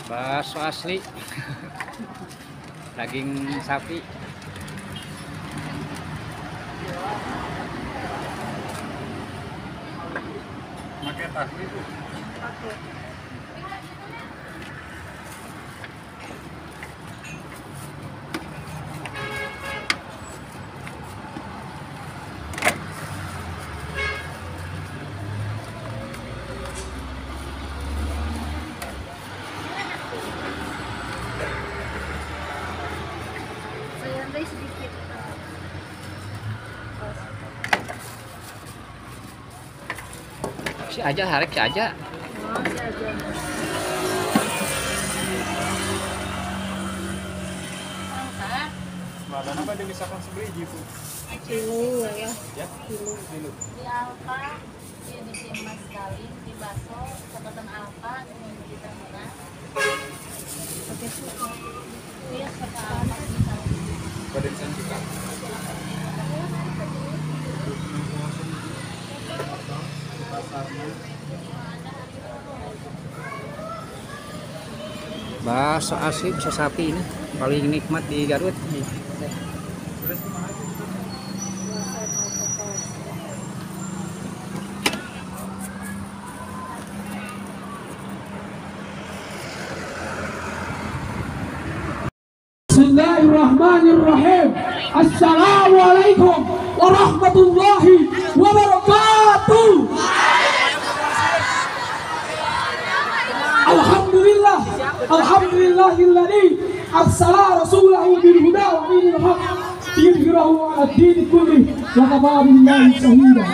Bakso asli. Daging sapi. Pakai tahu itu. Pakai. Sedikit. Si aja harek si aja. Oh, si aja. Badan apa dia misalkan sebeli gitu? Kilo ya. Ya, Kilo. dulu. Di Alfa, di sini Mas Galin, di Baso, Kecamatan Alfa, di terminal. Pakai suka. Iya, kota Alfa di sana. Badan juga. Pasarnya. Bakso asli bisa sapi ini paling nikmat di Garut. Bismillahirrahmanirrahim. Assalamualaikum warahmatullahi wabarakatuh. Alhamdulillah, alhamdulillahilladzi arsala rasulahu bil huda wa dinil haq liyudhhirahu 'ala ad-din kulli wa kafa billahi shahida.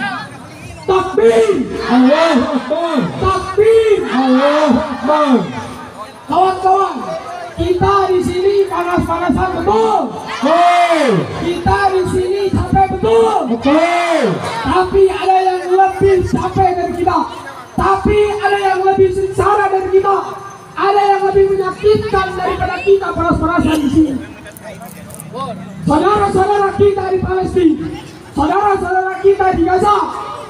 Takbir, Allahu akbar. Takbir, Allahu akbar. Kawan-kawan, kita di sini panas-panasan betul. Kita di sini capek betul. Tapi ada yang lebih capek dari kita. Tapi ada yang lebih sengsara dari kita. Ada yang lebih menyakitkan daripada kita panas-panasan di sini. Saudara-saudara kita di Palestina, saudara-saudara kita di Gaza,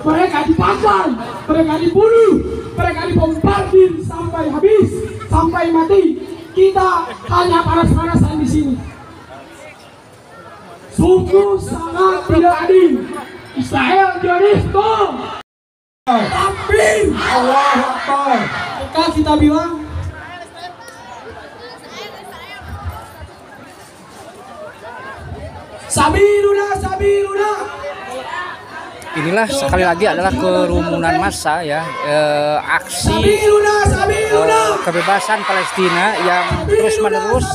mereka dipakai, mereka dibunuh, mereka dibombardir sampai habis, sampai mati. Kita hanya panas-panasan di sini. Sungguh sangat tidak adil. Israel Zionisme. Takbir, Allahu Akbar. Maka kita bilang Sabiruna, Sabiruna. Inilah sekali lagi adalah kerumunan massa ya, aksi Sabiruna, Sabiruna. kebebasan Palestina yang terus-menerus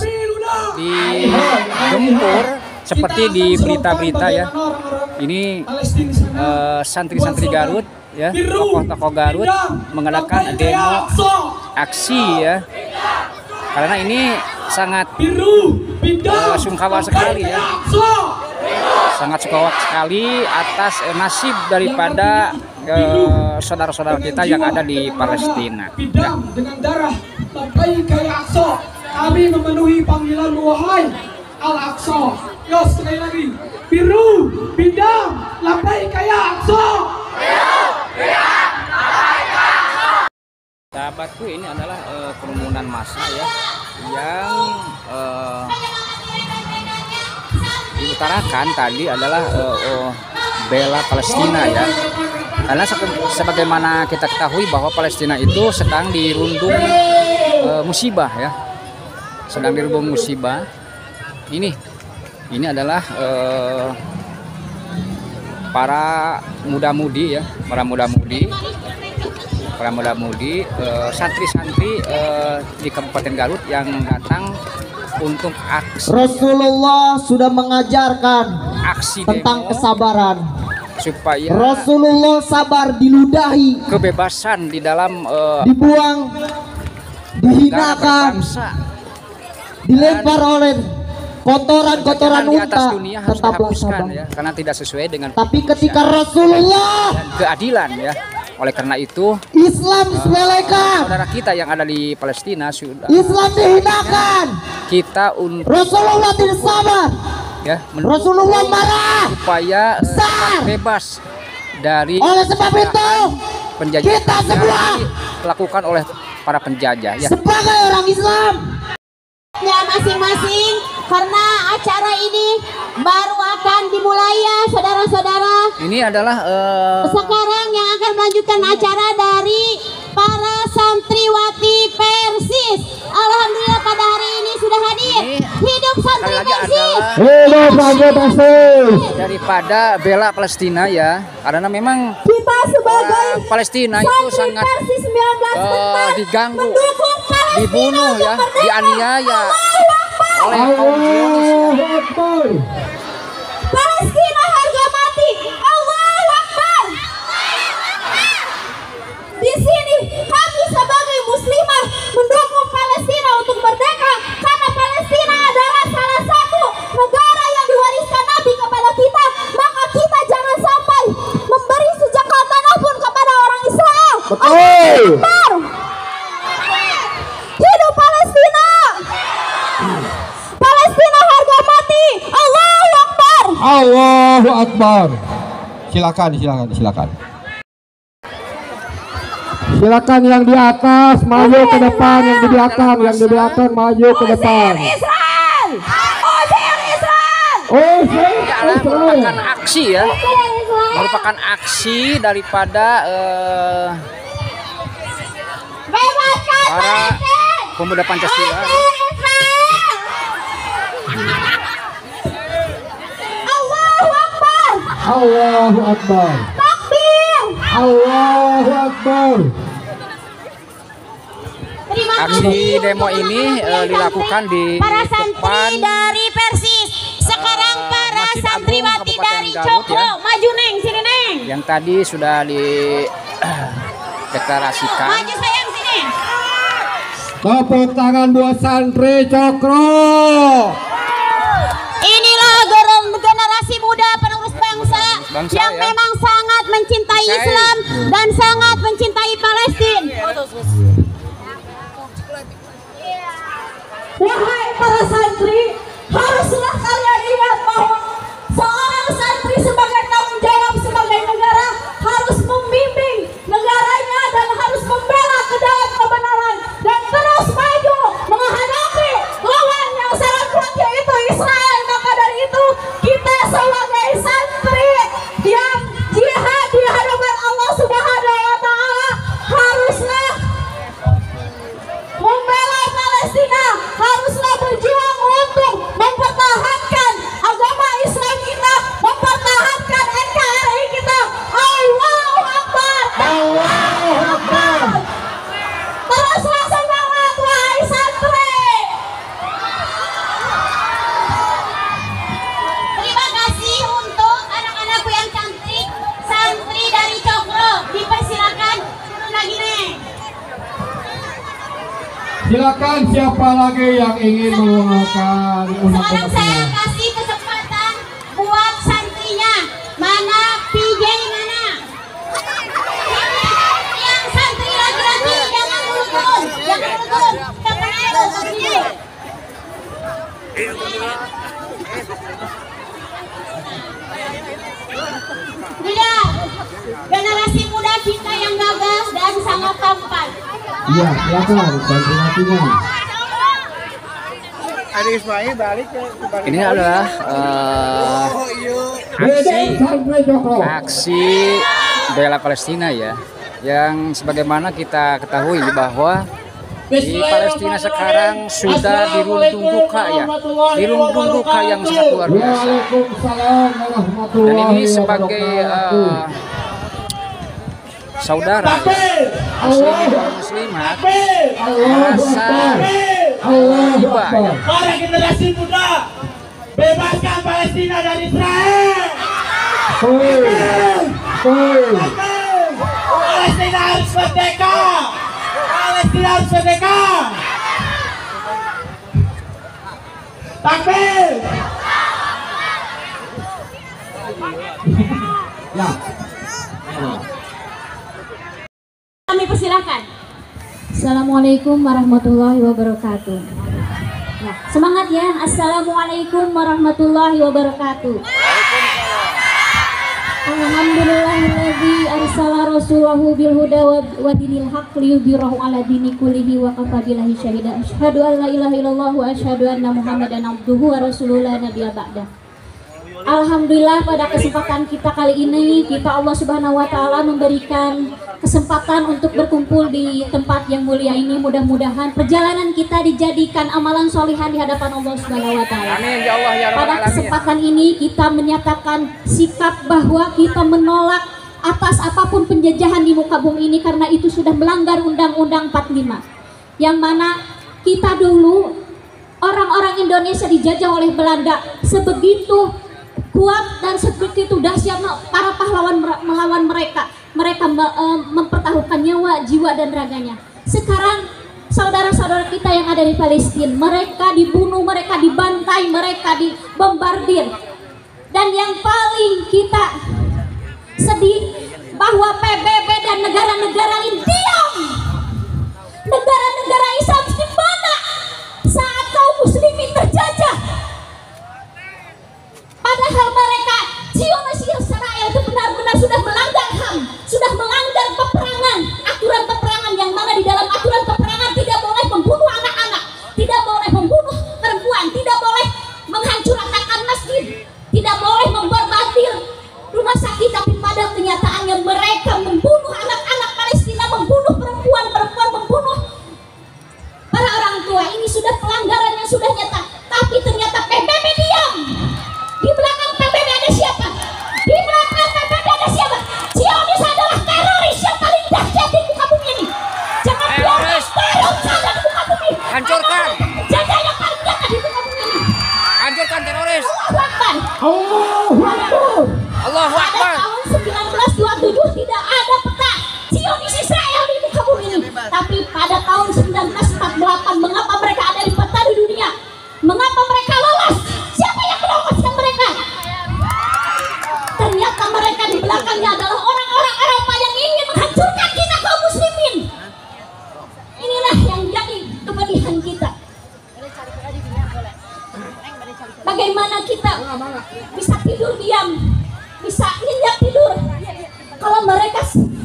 digempur seperti di berita-berita ya. Ini santri-santri Garut ya, tokoh-tokoh Garut mengadakan demo aksi ya, karena ini sangat sungkawa sekali ya, sangat sungkawa sekali atas nasib daripada saudara-saudara kita yang ada di Palestina ya. Dengan darah labbaika ya Aqsa, kami memenuhi panggilan wahai Al-Aqsa. Yo, sekali lagi, biru bidam labbaika ya Aqsa. Sahabatku, ini adalah kerumunan massa ya yang diutarakan tadi adalah bela Palestina ya, karena sebagaimana kita ketahui bahwa Palestina itu sedang dirundung musibah ya, sedang dirundung musibah. Ini adalah para muda-mudi ya, para muda-mudi santri-santri di Kabupaten Garut yang datang untuk aksi. Rasulullah sudah mengajarkan Aksi tentang demo kesabaran. supaya Rasulullah sabar diludahi, kebebasan di dalam dibuang, dihinakan, berbangsa dilempar oleh kotoran-kotoran di atas unta, dunia harus tetaplah dihapuskan sabar. ya, karena tidak sesuai dengan Tapi ketika Rasulullah dan keadilan ya. Oleh karena itu Islam disepelekan, saudara kita yang ada di Palestina sudah Islam dihinakan, kita untuk Rasulullah tidak sabar, ya Rasulullah marah. supaya bebas dari Oleh sebab itu penjajahan kita semua yang dilakukan oleh para penjajah ya. Sebagai orang Islam. Ya masing-masing, karena acara ini baru akan dimulai ya saudara-saudara. Ini adalah Sekarang yang akan melanjutkan acara dari para santriwati Persis. Alhamdulillah pada hari ini sudah hadir. Ini Hidup santri sekali lagi Persis. adalah Hidup santri Persis. daripada bela Palestina ya, karena memang Kita sebagai orang Palestina itu santri sangat Persis 19 diganggu, mendukung Palestina dibunuh ya, untuk merdeka. dianiaya oleh kaum Allahu Zionis ya. Akbar. Palestina harga mati. Allahu Akbar. Di sini kami sebagai muslimah mendukung Palestina untuk merdeka karena Palestina adalah salah satu negara yang diwariskan Nabi kepada kita. Maka kita jangan sampai memberi sejengkal tanah pun kepada orang Israel. Betul. Akbar. Hidup Palestina. Palestina harga mati. Allahu Akbar. Allahu Akbar. Silakan, silakan, silakan. Silakan yang di atas maju ke depan, yang di belakang, yang di belakang maju ke depan. Israel. Usir Israel. Oh, Ini adalah merupakan aksi ya, Usir Israel. merupakan aksi daripada Bebaskan para Palestina. pemuda Pancasila. Usir Israel. Allahu Akbar. Allahu Akbar. Takbir. Allahu Akbar. Terima Aksi kasih demo untuk ini mengambil dilakukan di para depan santri dari Persis. Sekarang para Masjid Agung santriwati Kabupaten dari Garut, Cokro. ya. Maju Neng, sini Neng. yang tadi sudah dideklarasikan. Maju sayang sini. Tepuk tangan buat santri Cokro. Inilah generasi muda penerus bangsa, Bangsa, yang ya. memang sangat mencintai Saya. Islam dan sangat mencintai Palestina. Wahai para santri, haruslah kalian ingat bahwa seorang santri sebagai tanggung jawab sebagai negara harus membimbing negaranya dan harus membela ke dalam kebenaran dan terus maju menghadapi lawan yang sangat kuat yaitu Israel. Maka dari itu kita sebagai santri yang jihad di hadapan Allah Subhanahu wa taala haruslah membela Palestina, haruslah berjuang untuk mempertahankan agama Islam kita, mempertahankan NKRI kita. Allahu Akbar. Allahu Akbar. Teruslah semangat wahai santri. Terima kasih untuk anak-anakku yang cantik, santri dari Cokro. Dipersilakan turun lagi Neng. Silakan siapa lagi yang ingin menggunakan Sekarang saya kasih kesempatan buat santrinya. Mana PJ mana? Yang santri laki-laki jangan turun, jangan turun. Jangan turun sini. Tidak, generasi muda kita yang gagah dan sangat tampan. Iya, silakan santri-santrinya. Ini adalah Hidup santri Cokro. aksi bela Palestina ya, yang sebagaimana kita ketahui bahwa di Palestina sekarang sudah dirundung duka ya, dirundung duka yang sangat luar biasa. Waalaikumsalam Dan warahmatullahi ini sebagai wabarakatuh. saudara muslim dan muslimat merasa Allahu tiba Akbar. ya. Para generasi muda, bebaskan Palestina dari Israel. Palestina harus merdeka. Palestina harus merdeka. Takbir. Ya. Kami persilakan. Assalamualaikum warahmatullahi wabarakatuh. Ya, semangat ya. Assalamualaikum warahmatullahi wabarakatuh. Alhamdulillahilladzi arsala rasulahu bil huda wa dinil haqq liyudhhirahu ala dini kullihi wa kafa billahi syahida. Asyhadu an la ilaha illallah wa asyhadu anna Muhammadan abduhu wa rasuluhu la nabiyya ba'da. Alhamdulillah pada kesempatan kita kali ini Allah Subhanahu wa taala memberikan kesempatan untuk berkumpul di tempat yang mulia ini. Mudah-mudahan perjalanan kita dijadikan amalan solihan di hadapan Allah Subhanahu wa taala. Amin ya Allah ya Rabbal Pada alamin. kesempatan ini kita menyatakan sikap bahwa kita menolak atas apapun penjajahan di muka bumi ini karena itu sudah melanggar Undang-Undang 45. Yang mana kita dulu orang-orang Indonesia dijajah oleh Belanda sebegitu kuat dan seperti itu dahsyat para pahlawan melawan mereka mempertaruhkan nyawa, jiwa dan raganya. Sekarang saudara-saudara kita yang ada di Palestina, mereka dibunuh, mereka dibantai, mereka dibombardir. Dan yang paling kita sedih bahwa PBB dan negara-negara lain diam. Negara-negara Islam di mana saat kaum muslimin terjajah? Padahal mereka Zionis Israel itu benar-benar sudah melanggar HAM, sudah melanggar peperangan, aturan peperangan yang mana di dalam aturan peperangan tidak boleh membunuh anak-anak, tidak boleh membunuh perempuan, tidak boleh menghancurkan masjid, tidak boleh membombardir rumah sakit. Tapi pada kenyataannya mereka membunuh anak-anak Palestina, membunuh perempuan-perempuan, membunuh para orang tua. Ini sudah pelanggaran yang sudah nyata. Tapi ternyata PBB diam. Di belakang PBB ada siapa? Di belakang PBB ada siapa? Zionis adalah teroris yang paling dahsyat di muka bumi ini. Jangan biarkan teror ada di muka bumi. Hancurkan. Jaga yang paling dekat di muka bumi ini. Hancurkan teroris. Allahu Akbar. Allahu Akbar. Pada tahun 1927 tidak ada peta Zionis Israel di muka bumi ini. Tapi pada tahun 1948 mengapa mereka ada di peta di dunia? Mengapa mereka lolos? Siapa yang meloloskan mereka? Ternyata mereka di belakangnya adalah orang-orang Eropa yang ingin menghancurkan kita kaum muslimin. Inilah yang jadi kepedihan kita. Bagaimana kita bisa tidur diam, bisa nyenyak tidur kalau mereka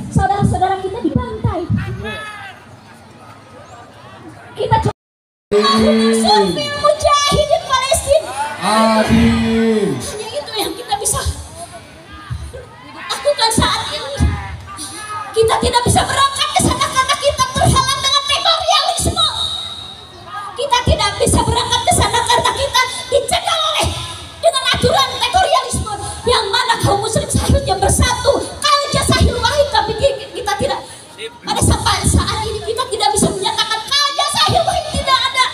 saudara-saudara kita dibantai. Kita coba survei mujahidin Palestina. Adil. Hanya itu yang kita bisa lakukan saat ini. Kita tidak bisa berangkat ke sana karena kita terhalang dengan tekorialisme. Kita tidak bisa berangkat ke sana karena kita dicegah oleh dengan aturan tekorialisme yang mana kaum muslim seharusnya bersatu. Kalja sahil wahid, tapi kita tidak. Pada sampai saat ini kita tidak bisa menyatakan kalja sahil wahid, tidak ada.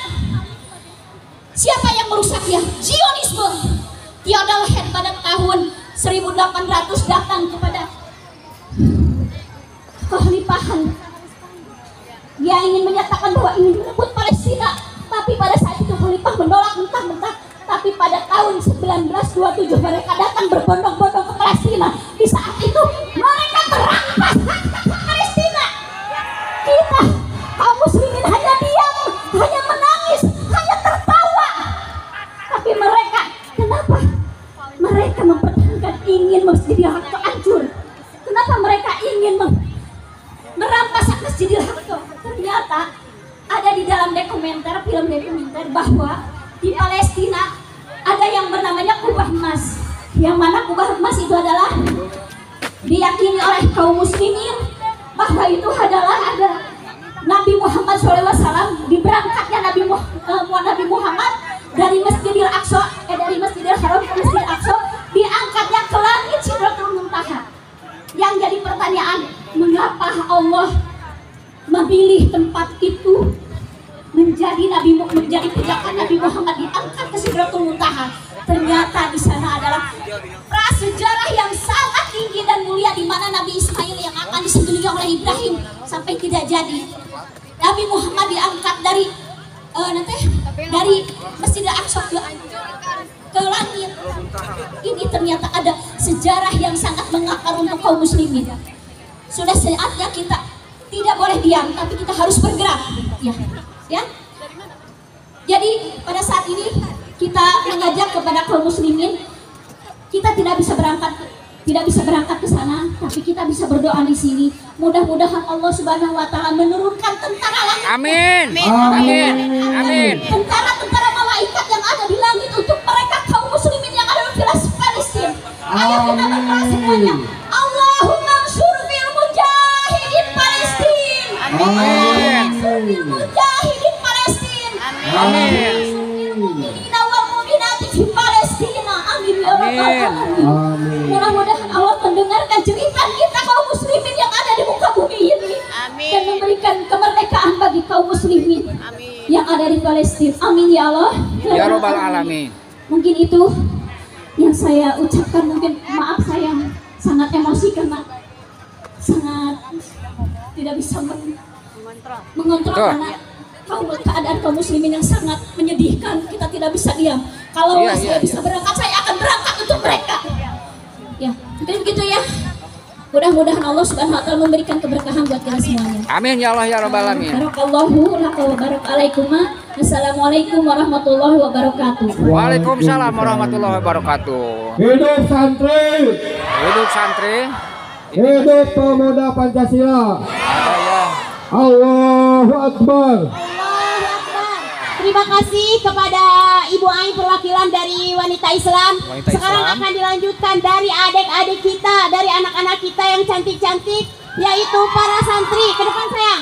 Siapa yang merusaknya? Zionisme. Theodor Herzl pada tahun 1800 datang kepada kekhalifahan. Dia ingin menyatakan bahwa ingin merebut Palestina, tapi pada saat itu khalifah menolak mentah-mentah. Tapi pada tahun 1927 mereka datang berbondong-bondong ke Palestina. Di saat itu mereka merampas hak Palestina. Kita kaum muslimin hanya diam, hanya menangis, hanya tertawa. Tapi mereka, kenapa? Mereka mempertahankan ingin Masjidil Aqsa hancur. Kenapa mereka ingin merampas hak Masjidil Aqsa? Ternyata ada di dalam film dokumenter bahwa di Palestina ada yang bernamanya Kubah Emas. Yang mana Kubah Emas itu adalah diyakini oleh kaum muslimin bahwa itu adalah ada Nabi Muhammad SAW, diberangkatnya Nabi Muhammad dari Masjidil Aqsa, dari Masjidil Haram ke Masjidil Aqsa, diangkatnya ke langit Sidratul Muntaha. Yang jadi pertanyaan, mengapa Allah memilih tempat itu menjadi pijakan Nabi Muhammad diangkat ke Sidratul Muntaha? Ternyata di sana adalah prasejarah yang sangat tinggi dan mulia, di mana Nabi Ismail yang akan disembelih oleh Ibrahim sampai tidak jadi. Nabi Muhammad diangkat dari Masjidil Aqsa ke langit. Ini ternyata ada sejarah yang sangat mengakar untuk kaum muslimin. Sudah saatnya kita tidak boleh diam, tapi kita harus bergerak. Ya. Jadi pada saat ini kita mengajak kepada kaum muslimin, kita tidak bisa berangkat tidak bisa berangkat ke sana, tapi kita bisa berdoa di sini. Mudah-mudahan Allah Subhanahu wa taala menurunkan tentara langit. Amin. Amin. Amin. Tentara-tentara malaikat yang ada di langit untuk mereka kaum muslimin yang ada di Palestina. Ayo kita berdoa semuanya. Allahumma anshur fil mujahidin Palestina. Amin. Mujahidin Palestina. Amin. Nawal mu'minati fi Palestina. Amin ya rabbal alamin. Mudah-mudahan Allah mendengarkan jeritan kita kaum muslimin yang ada di muka bumi ini. Amin. Dan memberikan kemerdekaan bagi kaum muslimin yang ada di Palestina. Amin ya Allah. Ya Rabbal alamin. Mungkin itu yang saya ucapkan. Mungkin maaf saya sangat emosi karena sangat tidak bisa mengontrol Betul. karena keadaan kaum muslimin yang sangat menyedihkan. Kita tidak bisa diam. Kalau Iya, saya iya, bisa berangkat, saya akan berangkat untuk mereka. Ya, mungkin begitu ya. Mudah-mudahan Allah Subhanahu wa taala memberikan keberkahan buat kita semuanya. Amin ya Allah ya Rabbal alamin. Barakallahu laka wa barakalaikum. Assalamualaikum warahmatullahi wabarakatuh. Waalaikumsalam warahmatullahi wabarakatuh. Hidup santri, Hidup santri. hidup pemuda Pancasila. Ada ya. Allahu Akbar. Allahu Akbar. Terima kasih kepada Ibu Ain perwakilan dari Wanita Islam. Wanita Sekarang Islam. akan dilanjutkan dari adik-adik kita, dari anak-anak kita yang cantik-cantik, yaitu para santri. Ke depan sayang.